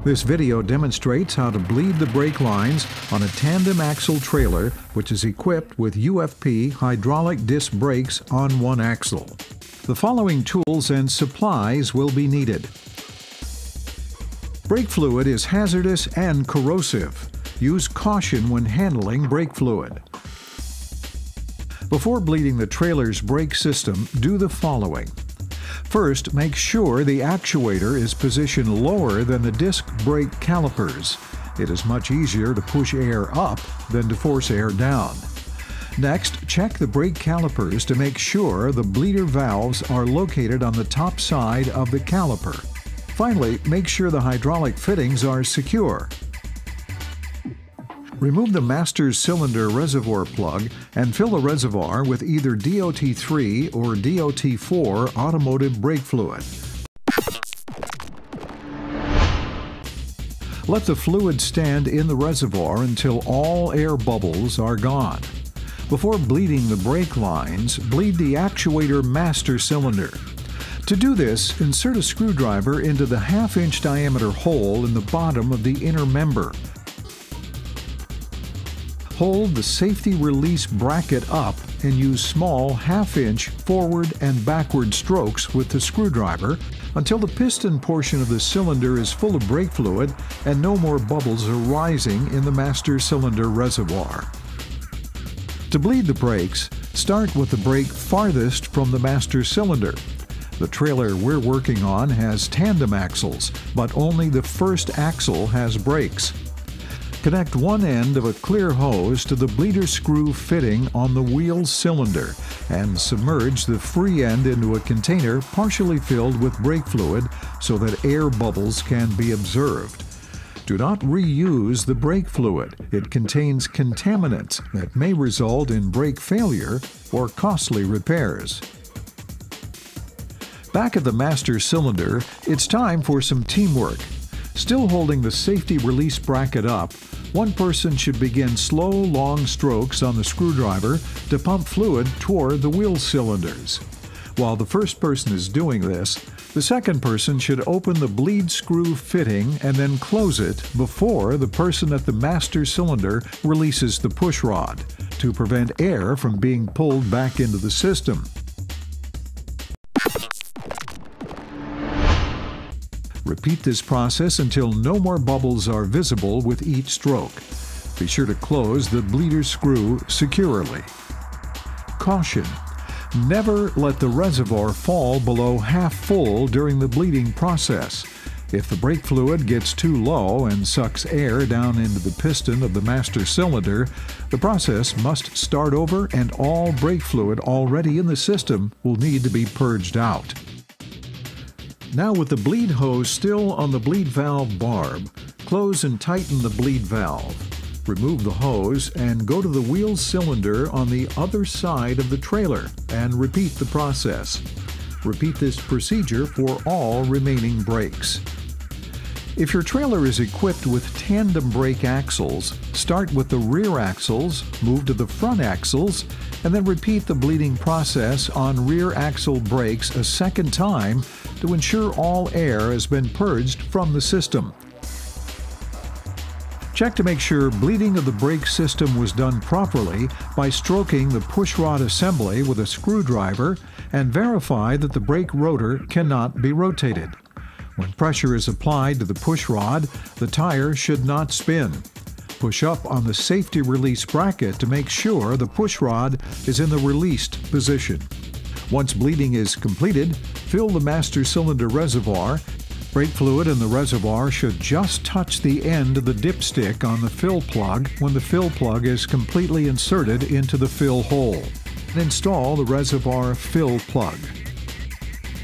This video demonstrates how to bleed the brake lines on a tandem axle trailer which is equipped with UFP hydraulic disc brakes on one axle. The following tools and supplies will be needed. Brake fluid is hazardous and corrosive. Use caution when handling brake fluid. Before bleeding the trailer's brake system, do the following. First, make sure the actuator is positioned lower than the disc brake calipers. It is much easier to push air up than to force air down. Next, check the brake calipers to make sure the bleeder valves are located on the top side of the caliper. Finally, make sure the hydraulic fittings are secure. Remove the master cylinder reservoir plug and fill the reservoir with either DOT3 or DOT4 automotive brake fluid. Let the fluid stand in the reservoir until all air bubbles are gone. Before bleeding the brake lines, bleed the actuator master cylinder. To do this, insert a screwdriver into the half-inch diameter hole in the bottom of the inner member. Hold the safety release bracket up and use small half-inch forward and backward strokes with the screwdriver until the piston portion of the cylinder is full of brake fluid and no more bubbles are rising in the master cylinder reservoir. To bleed the brakes, start with the brake farthest from the master cylinder. The trailer we're working on has tandem axles, but only the first axle has brakes. Connect one end of a clear hose to the bleeder screw fitting on the wheel cylinder and submerge the free end into a container partially filled with brake fluid so that air bubbles can be observed. Do not reuse the brake fluid. It contains contaminants that may result in brake failure or costly repairs. Back at the master cylinder, it's time for some teamwork. Still holding the safety release bracket up, one person should begin slow, long strokes on the screwdriver to pump fluid toward the wheel cylinders. While the first person is doing this, the second person should open the bleed screw fitting and then close it before the person at the master cylinder releases the push rod to prevent air from being pulled back into the system. Repeat this process until no more bubbles are visible with each stroke. Be sure to close the bleeder screw securely. Caution: never let the reservoir fall below half full during the bleeding process. If the brake fluid gets too low and sucks air down into the piston of the master cylinder, the process must start over and all brake fluid already in the system will need to be purged out. Now, with the bleed hose still on the bleed valve barb, close and tighten the bleed valve. Remove the hose and go to the wheel cylinder on the other side of the trailer and repeat the process. Repeat this procedure for all remaining brakes. If your trailer is equipped with tandem brake axles, start with the rear axles, move to the front axles, and then repeat the bleeding process on rear axle brakes a second time to ensure all air has been purged from the system. Check to make sure bleeding of the brake system was done properly by stroking the pushrod assembly with a screwdriver and verify that the brake rotor cannot be rotated. When pressure is applied to the pushrod, the tire should not spin. Push up on the safety release bracket to make sure the pushrod is in the released position. Once bleeding is completed, fill the master cylinder reservoir. Brake fluid in the reservoir should just touch the end of the dipstick on the fill plug when the fill plug is completely inserted into the fill hole. And install the reservoir fill plug.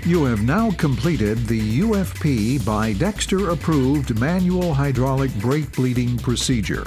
You have now completed the UFP by Dexter approved manual hydraulic brake bleeding procedure.